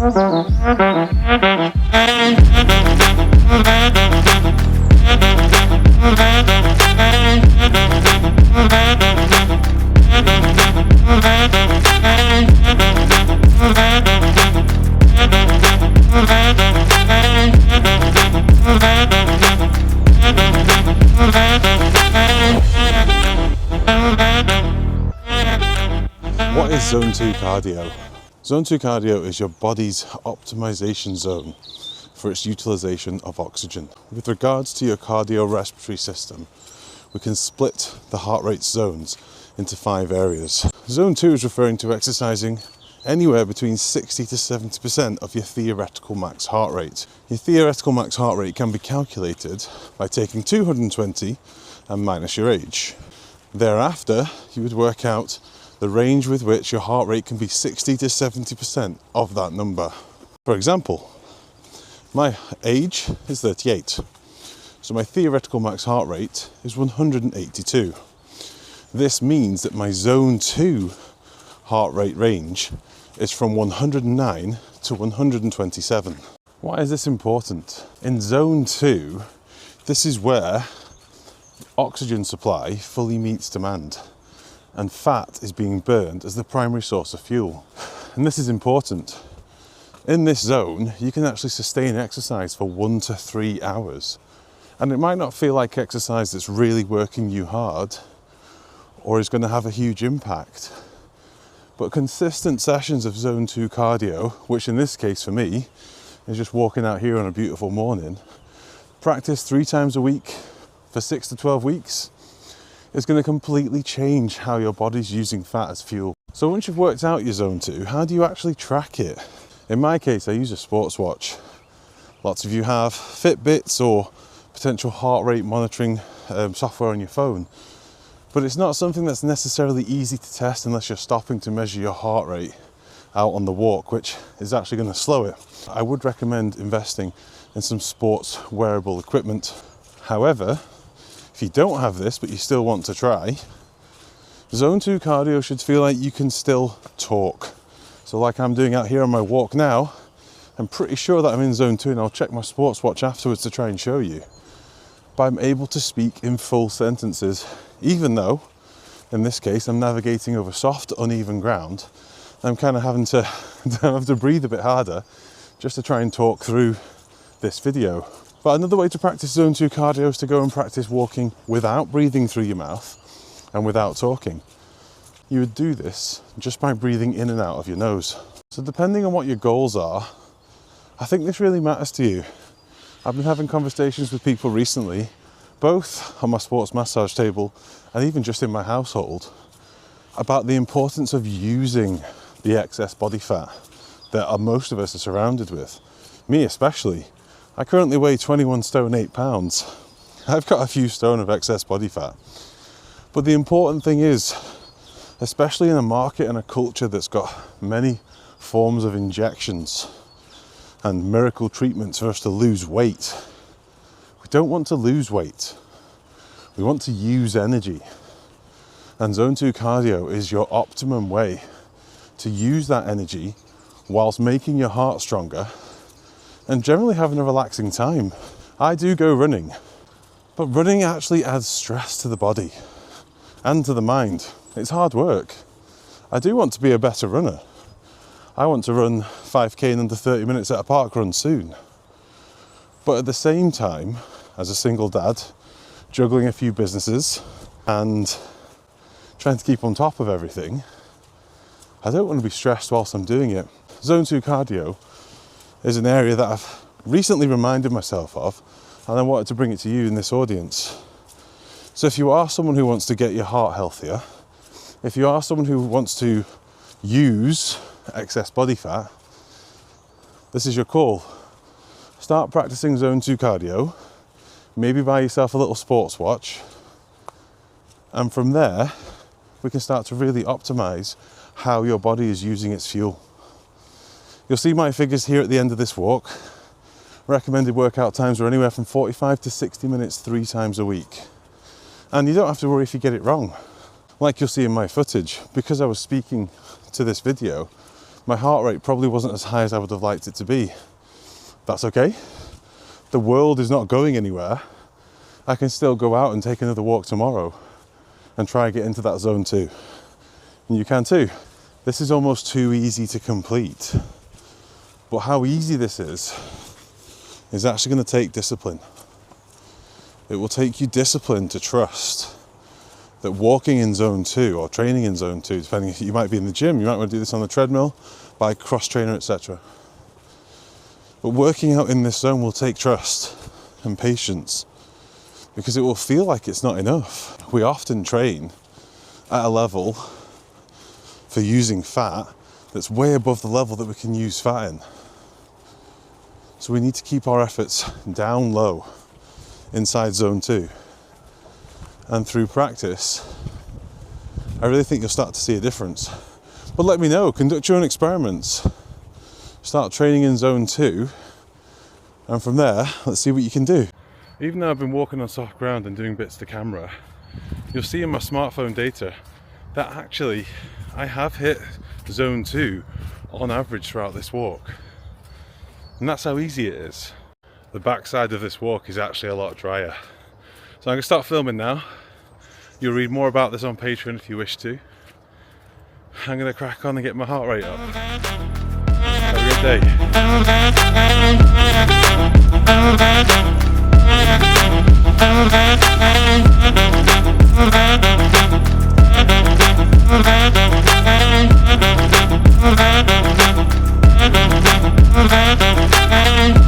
What is Zone 2 cardio? Zone 2 cardio is your body's optimization zone for its utilization of oxygen. With regards to your cardiorespiratory system, we can split the heart rate zones into 5 areas. Zone 2 is referring to exercising anywhere between 60 to 70% of your theoretical max heart rate. Your theoretical max heart rate can be calculated by taking 220 and minus your age. Thereafter, you would work out the range with which your heart rate can be 60 to 70% of that number. For example, my age is 38, so my theoretical max heart rate is 182. This means that my Zone 2 heart rate range is from 109 to 127. Why is this important? In Zone 2, this is where oxygen supply fully meets demand, and fat is being burned as the primary source of fuel. And this is important. In this zone, you can actually sustain exercise for 1 to 3 hours. And it might not feel like exercise that's really working you hard or is going to have a huge impact. But consistent sessions of Zone 2 cardio, which in this case for me is just walking out here on a beautiful morning, practice 3 times a week for 6 to 12 weeks, is going to completely change how your body's using fat as fuel. So once you've worked out your Zone 2, how do you actually track it? In my case, I use a sports watch. Lots of you have Fitbits or potential heart rate monitoring software on your phone. But it's not something that's necessarily easy to test unless you're stopping to measure your heart rate out on the walk, which is actually going to slow it. I would recommend investing in some sports wearable equipment. However, if you don't have this, but you still want to try, Zone 2 cardio should feel like you can still talk. So like I'm doing out here on my walk now, I'm pretty sure that I'm in Zone 2, and I'll check my sports watch afterwards to try and show you. But I'm able to speak in full sentences, even though, in this case, I'm navigating over soft, uneven ground. I'm kind of having to breathe a bit harder just to try and talk through this video. But another way to practice Zone 2 cardio is to go and practice walking without breathing through your mouth and without talking. You would do this just by breathing in and out of your nose. So depending on what your goals are, I think this really matters to you. I've been having conversations with people recently, both on my sports massage table and even just in my household, about the importance of using the excess body fat that most of us are surrounded with. Me especially. I currently weigh 21 stone 8 pounds. I've got a few stone of excess body fat. But the important thing is, especially in a market and a culture that's got many forms of injections and miracle treatments for us to lose weight, we don't want to lose weight. We want to use energy. And Zone 2 cardio is your optimum way to use that energy whilst making your heart stronger and generally having a relaxing time. I do go running, but running actually adds stress to the body and to the mind. It's hard work. I do want to be a better runner. I want to run 5k in under 30 minutes at a park run soon. But at the same time, as a single dad, juggling a few businesses and trying to keep on top of everything, I don't want to be stressed whilst I'm doing it. Zone 2 cardio is an area that I've recently reminded myself of, and I wanted to bring it to you in this audience. So if you are someone who wants to get your heart healthier, if you are someone who wants to use excess body fat, this is your call. Start practicing Zone 2 cardio, maybe buy yourself a little sports watch, and from there we can start to really optimize how your body is using its fuel. You'll see my figures here at the end of this walk. Recommended workout times are anywhere from 45 to 60 minutes 3 times a week. And you don't have to worry if you get it wrong. Like you'll see in my footage, because I was speaking to this video, My heart rate probably wasn't as high as I would have liked it to be. That's okay. The world is not going anywhere. I can still go out and take another walk tomorrow and try and get into that zone 2. And you can too. This is almost too easy to complete. But how easy this is actually going to take discipline. It will take you discipline to trust that walking in zone 2 or training in zone 2, depending, you might be in the gym, you might want to do this on the treadmill, by cross trainer, etc. But working out in this zone will take trust and patience, because it will feel like it's not enough. We often train at a level for using fat that's way above the level that we can use fat in. So we need to keep our efforts down low inside zone 2. And through practice, I really think you'll start to see a difference. But let me know, conduct your own experiments. Start training in zone 2, and from there, let's see what you can do. Even though I've been walking on soft ground and doing bits to camera, you'll see in my smartphone data that actually I have hit zone 2 on average throughout this walk. And that's how easy it is. The backside of this walk is actually a lot drier. So I'm going to start filming now. You'll read more about this on Patreon if you wish to. I'm going to crack on and get my heart rate up. Have a good day.